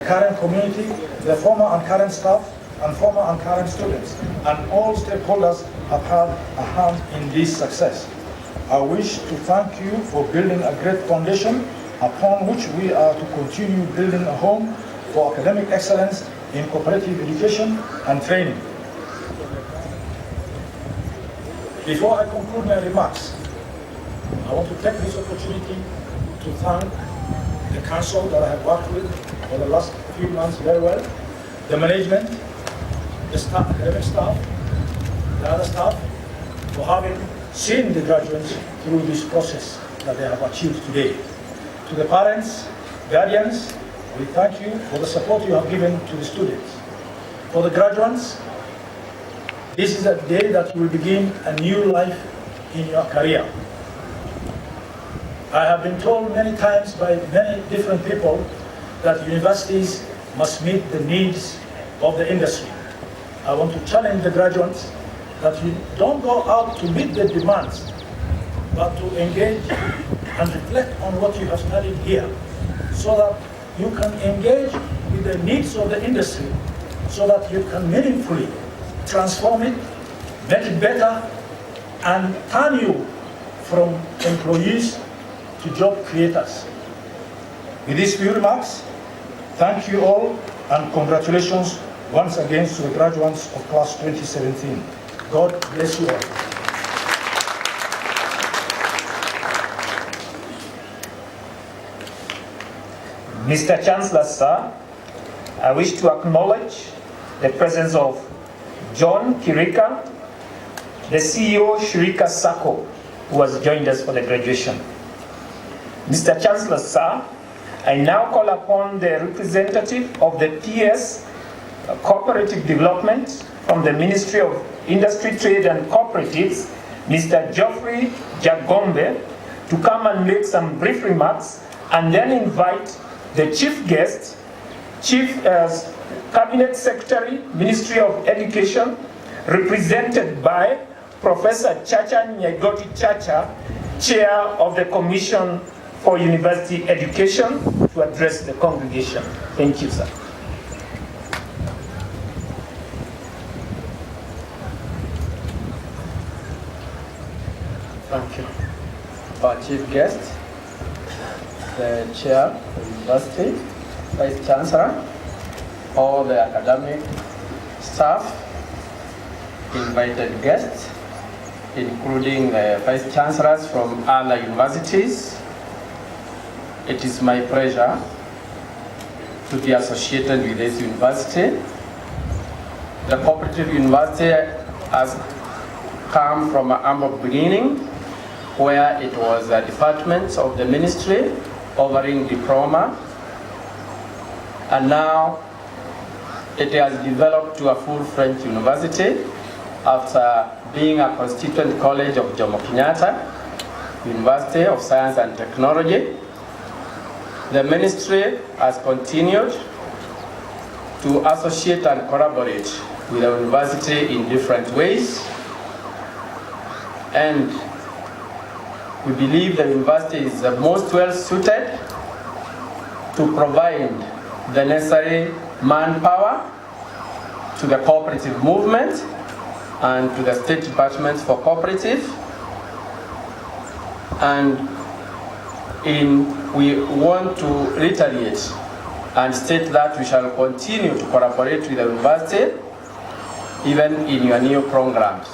current community, the former and current staff, and former and current students, and all stakeholders have had a hand in this success. I wish to thank you for building a great foundation upon which we are to continue building a home for academic excellence in cooperative education and training. Before I conclude my remarks, I want to take this opportunity to thank the council that I have worked with for the last few months very well, the management, the staff, academic staff, the other staff, for having seen the graduates through this process that they have achieved today. To the parents, guardians, we thank you for the support you have given to the students. For the graduates, this is a day that you will begin a new life in your career. I have been told many times by many different people that universities must meet the needs of the industry. I want to challenge the graduates that you don't go out to meet the demands, but to engage and reflect on what you have studied here, so that you can engage with the needs of the industry, so that you can meaningfully transform it, make it better, and turn you from employees to job creators. With these few remarks, thank you all and congratulations once again to the graduates of class 2017. God bless you all. Mr. Chancellor, sir, I wish to acknowledge the presence of John Kirika, the CEO Shirika Sacco, who has joined us for the graduation. Mr. Chancellor, sir, I now call upon the representative of the PS Cooperative Development from the Ministry of Industry, Trade and Cooperatives, Mr. Geoffrey Jagombe, to come and make some brief remarks, and then invite the chief guest, Chief Cabinet Secretary, Ministry of Education, represented by Professor Chacha Nyegoti Chacha, Chair of the Commission for University Education, to address the congregation. Thank you, sir. Thank you. Our chief guest, the chair of the university, vice chancellor, all the academic staff, invited guests, including the vice chancellors from other universities. It is my pleasure to be associated with this university. The Cooperative University has come from a humble beginning, where it was a department of the ministry offering diploma, and now it has developed to a full-fledged university after being a constituent college of Jomo Kenyatta University of Science and Technology. The ministry has continued to associate and collaborate with the university in different ways, and we believe the university is the most well-suited to provide the necessary manpower to the cooperative movement and to the State Department for Cooperative. And we want to reiterate and state that we shall continue to collaborate with the university even in your new programs.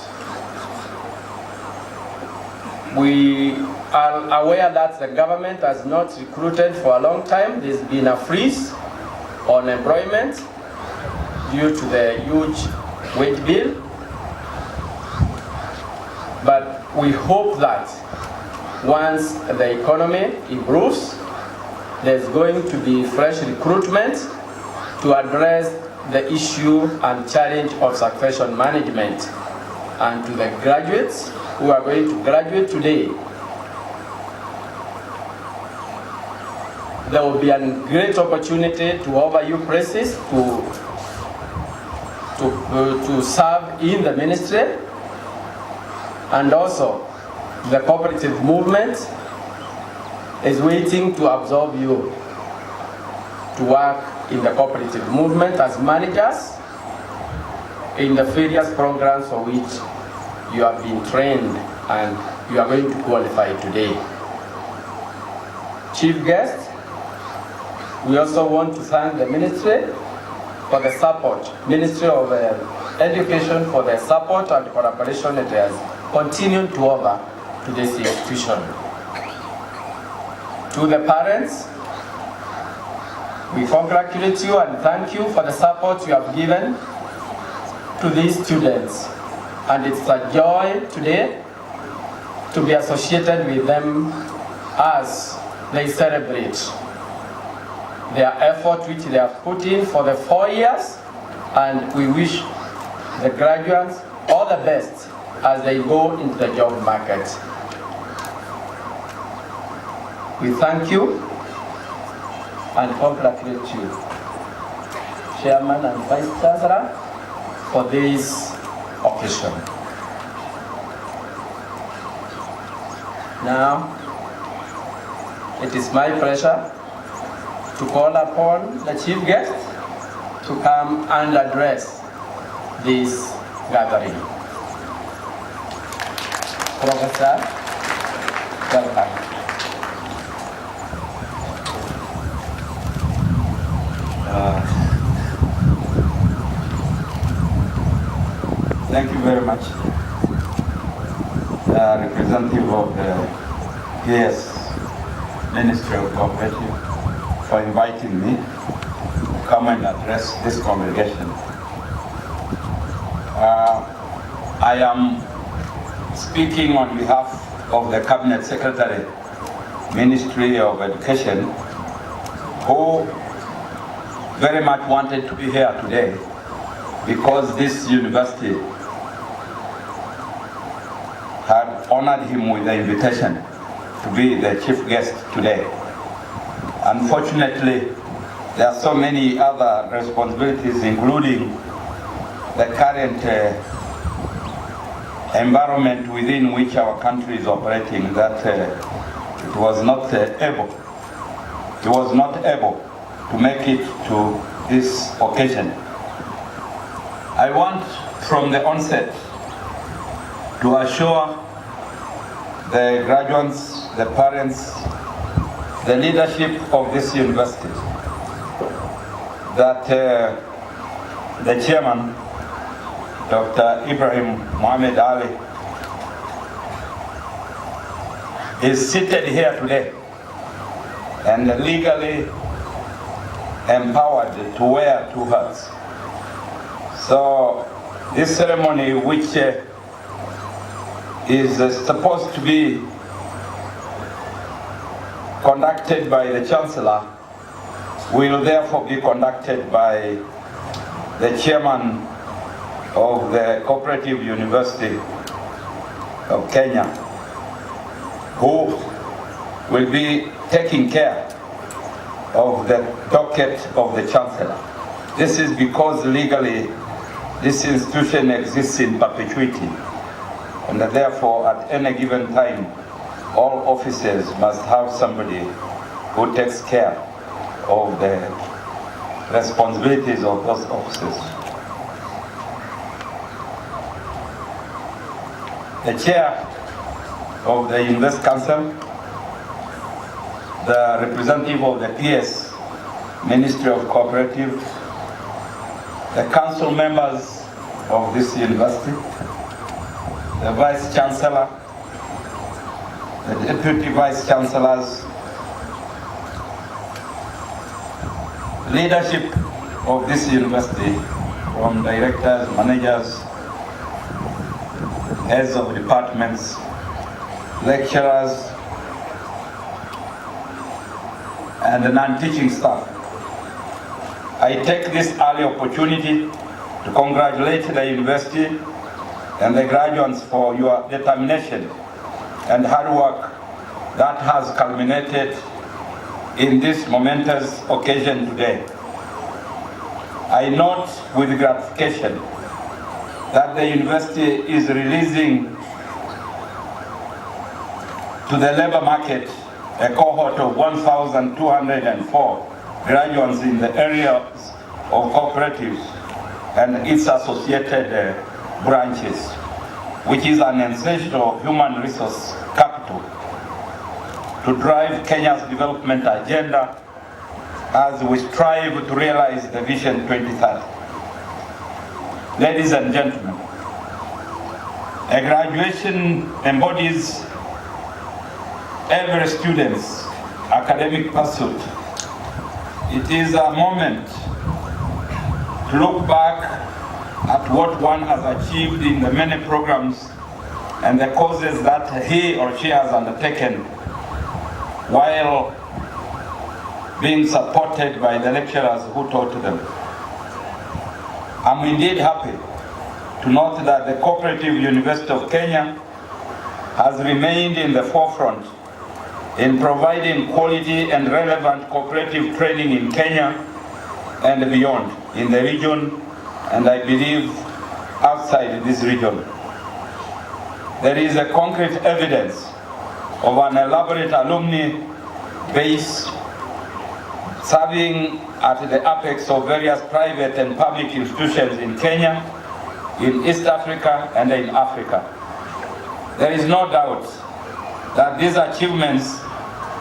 We are aware that the government has not recruited for a long time. There's been a freeze on employment due to the huge wage bill. But we hope that once the economy improves, there's going to be fresh recruitment to address the issue and challenge of succession management. And to the graduates who are going to graduate today, there will be a great opportunity to offer you places to serve in the ministry, and also the cooperative movement is waiting to absorb you to work in the cooperative movement as managers in the various programs for which you have been trained and you are going to qualify today. Chief guest, we also want to thank the ministry for the support, Ministry of Education for the support and collaboration it has continued to offer to this institution. To the parents, we congratulate you and thank you for the support you have given to these students. And it's a joy today to be associated with them as they celebrate their effort which they have put in for the 4 years, and we wish the graduates all the best as they go into the job market. We thank you and congratulate you, Chairman and Vice Chancellor, for this occasion. Now, it is my pleasure to call upon the chief guest to come and address this gathering. Professor, welcome. Thank you very much, representative of the PS Ministry of Cooperative, for inviting me to come and address this congregation. I am speaking on behalf of the Cabinet Secretary, Ministry of Education, who very much wanted to be here today because this university had honored him with the invitation to be the chief guest today. Unfortunately, there are so many other responsibilities, including the current environment within which our country is operating, that it was not able to make it to this occasion. I want from the onset to assure the graduates, the parents, the leadership of this university that the chairman, Dr. Ibrahim Mohamed Ali, is seated here today and legally empowered to wear 2 hats. So this ceremony, which is supposed to be conducted by the Chancellor, will therefore be conducted by the chairman of the Cooperative University of Kenya, who will be taking care of the docket of the Chancellor. This is because legally this institution exists in perpetuity, and therefore at any given time all officers must have somebody who takes care of the responsibilities of those officers. The chair of the University Council, the representative of the PS Ministry of Cooperative, the council members of this university, the Vice Chancellor, the Deputy Vice Chancellors, leadership of this university, from directors, managers, heads of departments, lecturers, and the non-teaching staff. I take this early opportunity to congratulate the university and the graduates for your determination and hard work that has culminated in this momentous occasion today. I note with gratification that the university is releasing to the labor market a cohort of 1,204 graduates in the areas of cooperatives and its associated branches, which is an essential human resource capital to drive Kenya's development agenda as we strive to realize the Vision 2030. Ladies and gentlemen, a graduation embodies every student's academic pursuit. It is a moment to look back at what one has achieved in the many programs and the causes that he or she has undertaken while being supported by the lecturers who taught them. I'm indeed happy to note that the Cooperative University of Kenya has remained in the forefront in providing quality and relevant cooperative training in Kenya and beyond, in the region, and I believe outside this region. There is a concrete evidence of an elaborate alumni base serving at the apex of various private and public institutions in Kenya, in East Africa, and in Africa. There is no doubt that these achievements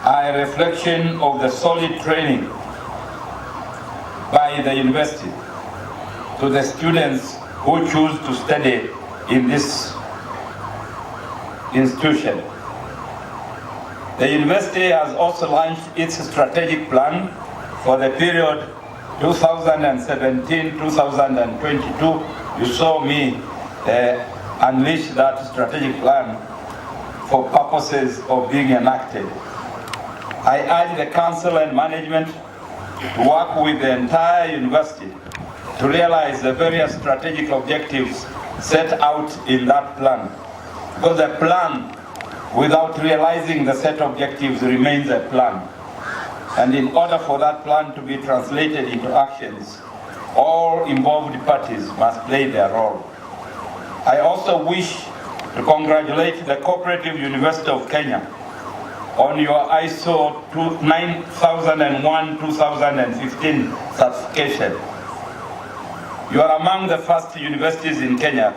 are a reflection of the solid training by the university to the students who choose to study in this institution. The university has also launched its strategic plan for the period 2017-2022. You saw me unleash that strategic plan for purposes of being enacted. I urge the council and management to work with the entire university to realize the various strategic objectives set out in that plan. Because a plan without realizing the set objectives remains a plan. And in order for that plan to be translated into actions, all involved parties must play their role. I also wish to congratulate the Cooperative University of Kenya on your ISO 9001-2015 certification. You are among the first universities in Kenya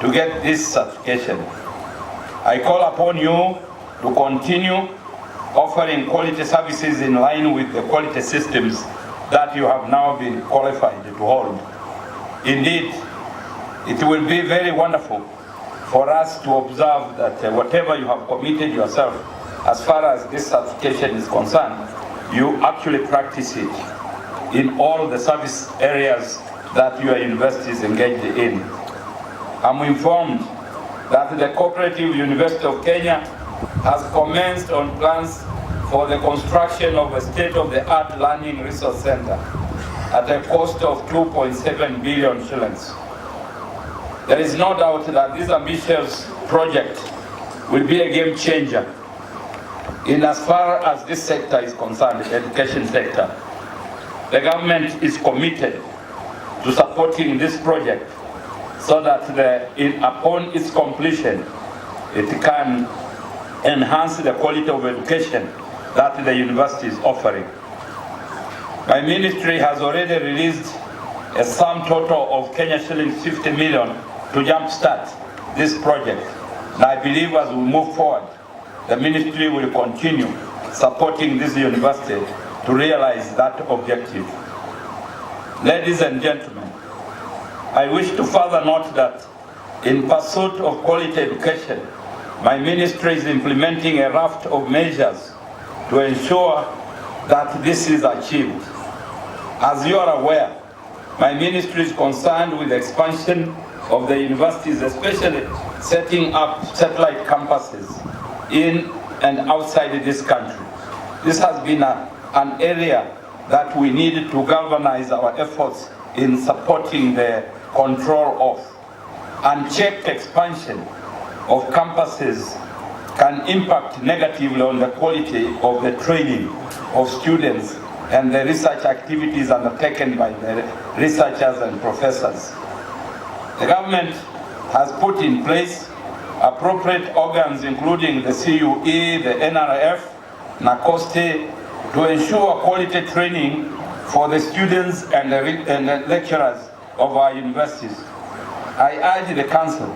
to get this certification. I call upon you to continue offering quality services in line with the quality systems that you have now been qualified to hold. Indeed, it will be very wonderful for us to observe that whatever you have committed yourself as far as this certification is concerned, you actually practice it in all the service areas that your university is engaged in. I'm informed that the Cooperative University of Kenya has commenced on plans for the construction of a state-of-the-art learning resource center at a cost of 2.7 billion shillings. There is no doubt that this ambitious project will be a game changer in as far as this sector is concerned, the education sector. The government is committed to supporting this project so that upon its completion, it can enhance the quality of education that the university is offering. My ministry has already released a sum total of Kenya shillings 50 million to jumpstart this project. And I believe as we move forward, the ministry will continue supporting this university to realize that objective. Ladies and gentlemen, I wish to further note that in pursuit of quality education, my ministry is implementing a raft of measures to ensure that this is achieved. As you are aware, my ministry is concerned with the expansion of the universities, especially setting up satellite campuses in and outside this country. This has been an area that we need to galvanize our efforts in supporting the control of. Unchecked expansion of campuses can impact negatively on the quality of the training of students and the research activities undertaken by the researchers and professors. The government has put in place appropriate organs including the CUE, the NRF, NACOSTE, to ensure quality training for the students and the lecturers of our universities, I urge the Council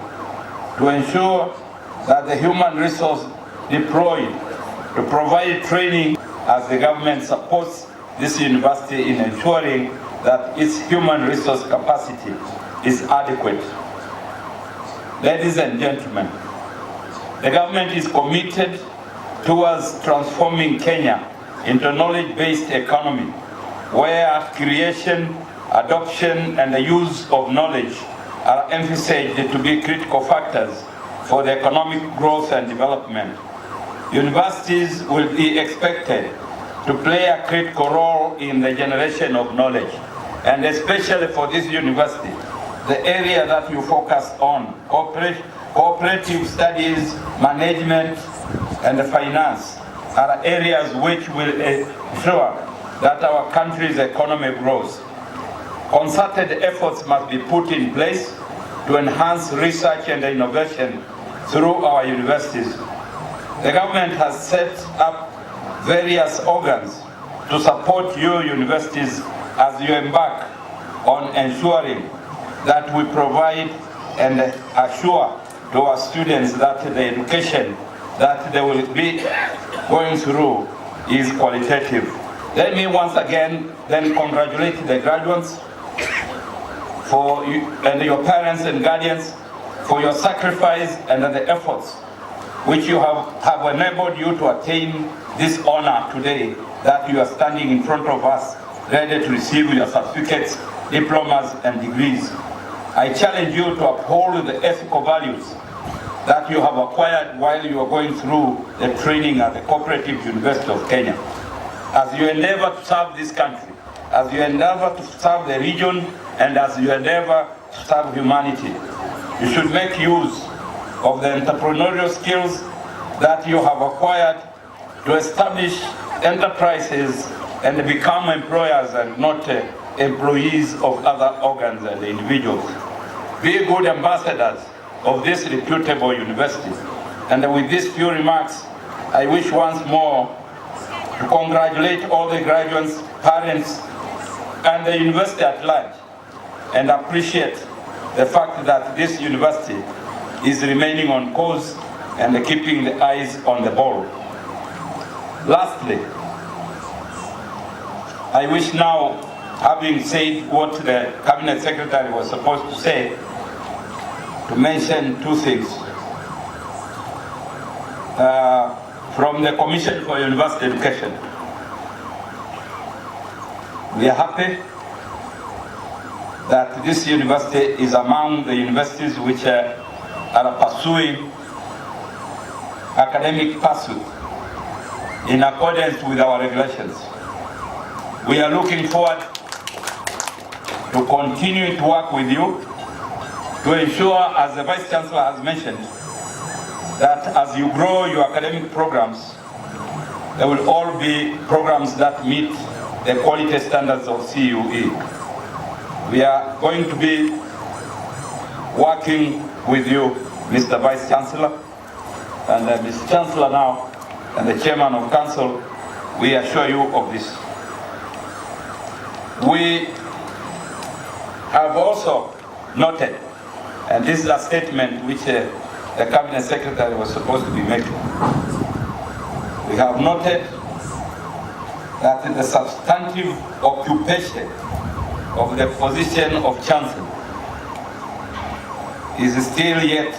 to ensure that the human resource deployed to provide training as the government supports this university in ensuring that its human resource capacity is adequate. Ladies and gentlemen, the government is committed towards transforming Kenya into a knowledge-based economy where creation, adoption, and the use of knowledge are emphasized to be critical factors for the economic growth and development. Universities will be expected to play a critical role in the generation of knowledge, and especially for this university, the area that you focus on, cooperative studies, management, and finance, are areas which will ensure that our country's economy grows. Concerted efforts must be put in place to enhance research and innovation through our universities. The government has set up various organs to support your universities as you embark on ensuring that we provide and assure to our students that the education that they will be going through is qualitative. Let me once again then congratulate the graduates for you, and your parents and guardians for your sacrifice and the efforts which you have enabled you to attain this honor today, that you are standing in front of us ready to receive your certificates, diplomas, and degrees. I challenge you to uphold the ethical values that you have acquired while you are going through the training at the Cooperative University of Kenya. As you endeavor to serve this country, as you endeavor to serve the region, and as you endeavor to serve humanity, you should make use of the entrepreneurial skills that you have acquired to establish enterprises and become employers and not employees of other organs and individuals. Be good ambassadors of this reputable university. And with these few remarks, I wish once more to congratulate all the graduates, parents, and the university at large, and appreciate the fact that this university is remaining on course and keeping the eyes on the ball. Lastly, I wish now, having said what the Cabinet Secretary was supposed to say, to mention two things. From the Commission for University Education, we are happy that this university is among the universities which are pursuing academic pursuit in accordance with our regulations. We are looking forward to continue to work with you to ensure, as the Vice Chancellor has mentioned, that as you grow your academic programs, there will all be programs that meet the quality standards of CUE. We are going to be working with you, Mr. Vice Chancellor, and Mr. Chancellor now, and the Chairman of Council. We assure you of this. We have also noted, and this is a statement which the Cabinet Secretary was supposed to be making. We have noted that the substantive occupation of the position of Chancellor is still yet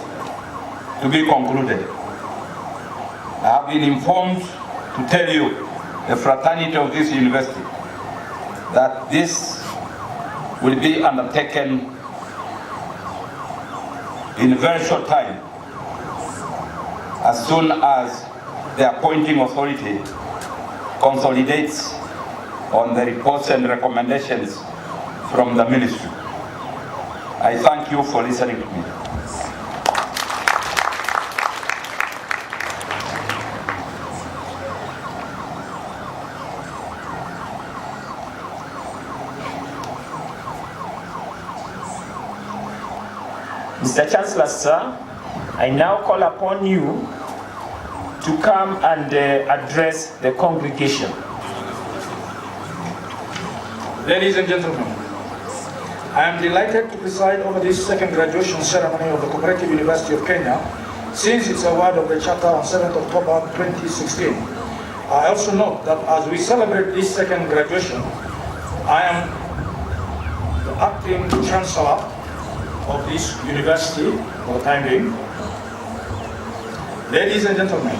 to be concluded. I have been informed to tell you, the fraternity of this university, that this will be undertaken in a very short time, as soon as the appointing authority consolidates on the reports and recommendations from the ministry. I thank you for listening to me. Mr. Chancellor, sir, I now call upon you to come and address the congregation. Ladies and gentlemen, I am delighted to preside over this second graduation ceremony of the Cooperative University of Kenya since its award of the Charter on 7th October 2016. I also note that as we celebrate this second graduation, I am the acting Chancellor of this university for the time being. Ladies and gentlemen,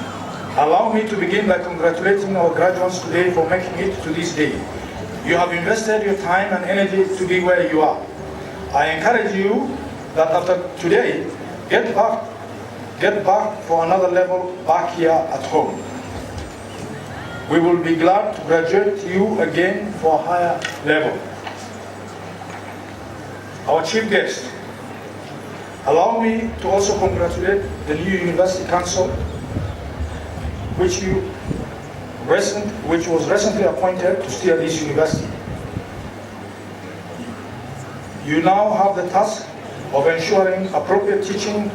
allow me to begin by congratulating our graduates today for making it to this day. You have invested your time and energy to be where you are. I encourage you that after today, get back for another level back here at home. We will be glad to graduate you again for a higher level. Our chief guest, allow me to also congratulate the new University Council, which was recently appointed to steer this university. You now have the task of ensuring appropriate teaching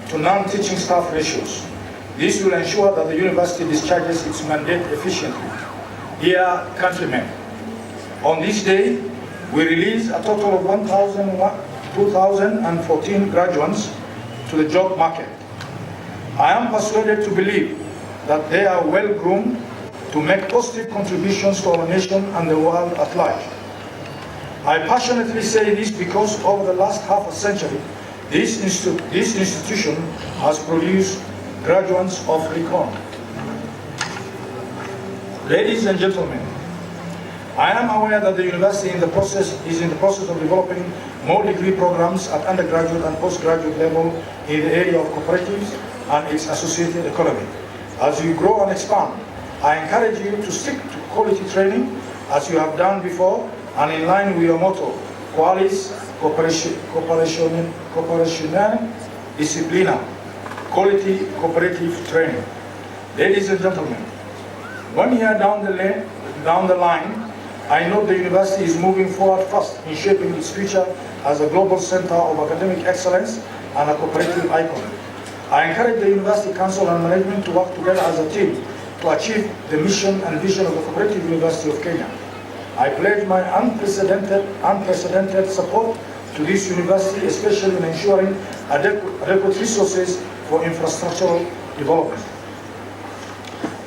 to non-teaching staff ratios. This will ensure that the university discharges its mandate efficiently. Dear countrymen, on this day, we release a total of 2,014 graduates to the job market. I am persuaded to believe that they are well-groomed to make positive contributions to our nation and the world at large. I passionately say this because over the last half a century, this institution has produced graduates of renown. Ladies and gentlemen, I am aware that the university is in the process of developing more degree programs at undergraduate and postgraduate level in the area of cooperatives and its associated economy. As you grow and expand, I encourage you to stick to quality training as you have done before and in line with your motto, Qualis Cooperationem Disciplina, quality cooperative training. Ladies and gentlemen, 1 year down the line, I know the university is moving forward fast in shaping its future as a global center of academic excellence and a cooperative icon. I encourage the University Council and management to work together as a team to achieve the mission and vision of the Cooperative University of Kenya. I pledge my unprecedented support to this university, especially in ensuring adequate resources for infrastructural development.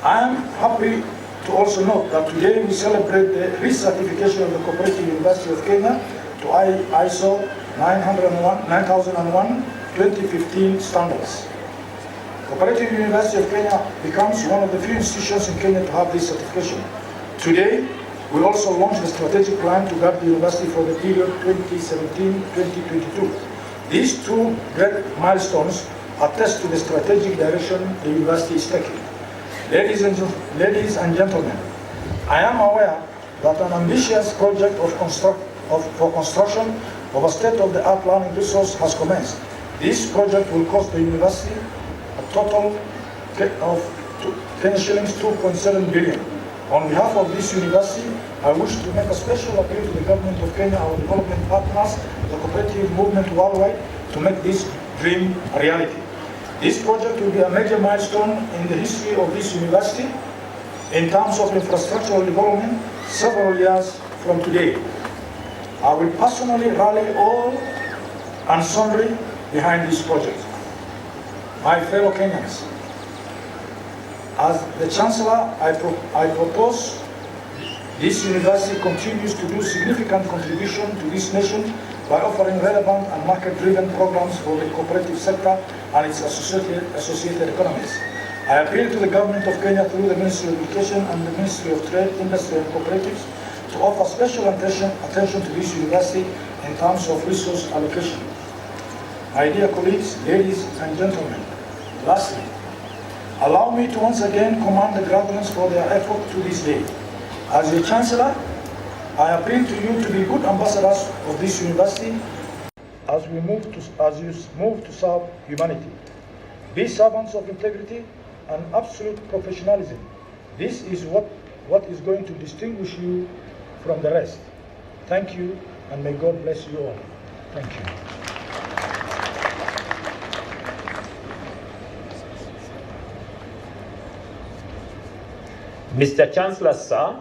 I am happy to also note that today we celebrate the recertification of the Cooperative University of Kenya to ISO 9001-2015 standards. Cooperative University of Kenya becomes one of the few institutions in Kenya to have this certification. Today, we also launched the strategic plan to guide the university for the period 2017-2022. These two great milestones attest to the strategic direction the university is taking. Ladies and gentlemen, I am aware that an ambitious project for construction of a state-of-the-art learning resource has commenced. This project will cost the university a total of Kenya shillings 2.7 billion. On behalf of this university, I wish to make a special appeal to the government of Kenya, our development partners, the cooperative movement worldwide, to make this dream a reality. This project will be a major milestone in the history of this university in terms of infrastructural development several years from today. I will personally rally all and sundry behind this project. My fellow Kenyans, as the Chancellor, I propose this university continues to do significant contribution to this nation by offering relevant and market-driven programs for the cooperative sector and its associated economies. I appeal to the Government of Kenya through the Ministry of Education and the Ministry of Trade, Industry and Cooperatives to offer special attention to this university in terms of resource allocation. My dear colleagues, ladies and gentlemen, lastly, allow me to once again commend the graduates for their effort to this day. As your Chancellor, I appeal to you to be good ambassadors of this university as you move to serve humanity. Be servants of integrity and absolute professionalism. This is what is going to distinguish you from the rest. Thank you, and may God bless you all. Thank you. Mr. Chancellor, sir,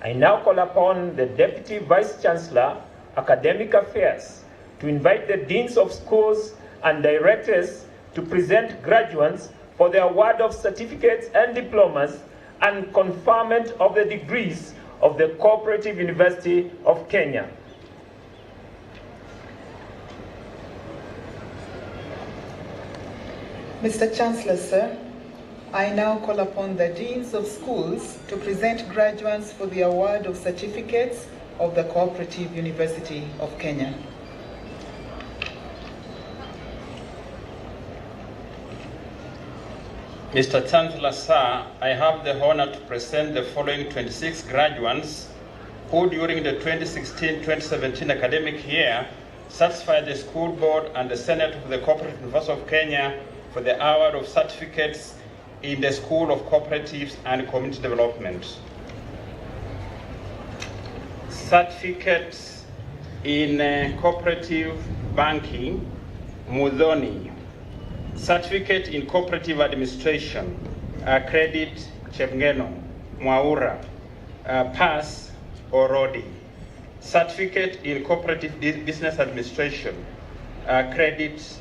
I now call upon the Deputy Vice Chancellor, Academic Affairs, to invite the deans of schools and directors to present graduates for the award of certificates and diplomas and conferment of the degrees of the Cooperative University of Kenya. Mr. Chancellor, sir, I now call upon the deans of schools to present graduates for the award of certificates of the Cooperative University of Kenya. Mr. Chancellor, sir, I have the honor to present the following 26 graduates who during the 2016-2017 academic year satisfied the school board and the Senate of the Cooperative University of Kenya for the award of certificates in the School of Cooperatives and Community Development. Certificates in cooperative banking, Mudhoni. Certificate in cooperative administration, credit Chepngeno, Mwaura, pass Orodi. Certificate in cooperative business administration, credit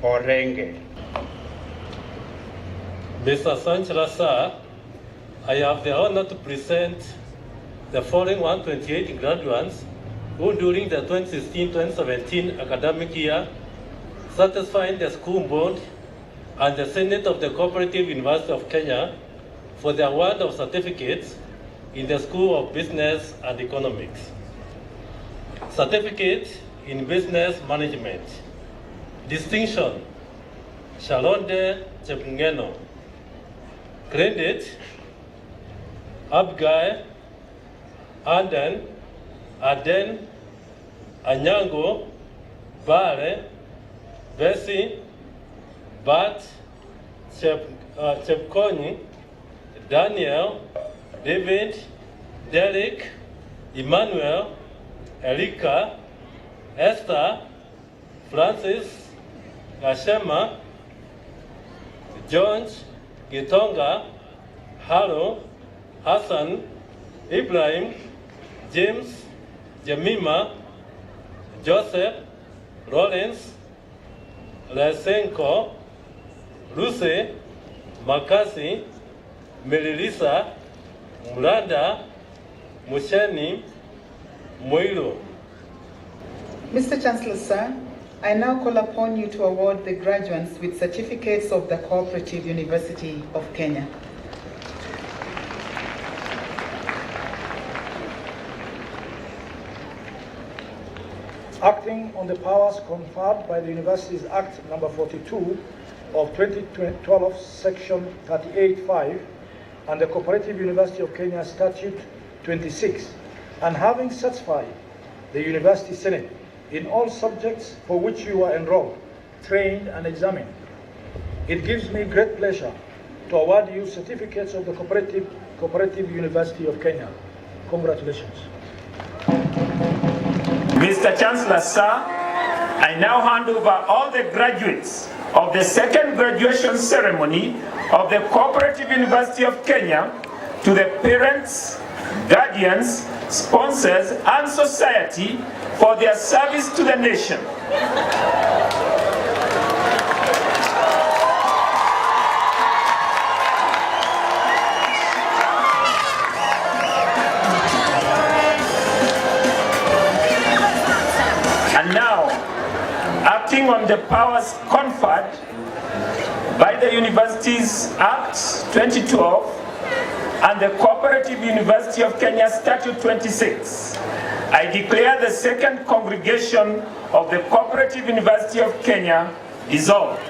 Orenge. Mr. Chancellor, sir, I have the honor to present the following 128 graduates who during the 2016-2017 academic year satisfying the school board and the Senate of the Cooperative University of Kenya for the award of certificates in the School of Business and Economics. Certificate in Business Management. Distinction, Shalonde Chepngeno. Credit, Abigail, Aden, Anyango, Bare, Bessie, Bat, Chepkoni, Daniel, David, Derek, Emmanuel, Erika, Esther, Francis, Gashema, George, Gitonga, Haro, Hassan, Ibrahim, James, Jemima, Joseph, Lawrence, Lysenko, Lucy, Makasi, Melissa, Mulanda, Musheni, Moiro. Mr. Chancellor, sir, I now call upon you to award the graduates with certificates of the Cooperative University of Kenya. Acting on the powers conferred by the Universities Act number 42 of 2012, section 38(5), and the Cooperative University of Kenya Statute 26, and having satisfied the University Senate in all subjects for which you are enrolled, trained, and examined, it gives me great pleasure to award you certificates of the Cooperative University of Kenya. Congratulations. Mr. Chancellor, sir, I now hand over all the graduates of the second graduation ceremony of the Cooperative University of Kenya to the parents, guardians, sponsors, and society for their service to the nation. And now, acting on the powers conferred by the Universities Act 2012 and the Cooperative University of Kenya Statute 26, I declare the second congregation of the Cooperative University of Kenya dissolved.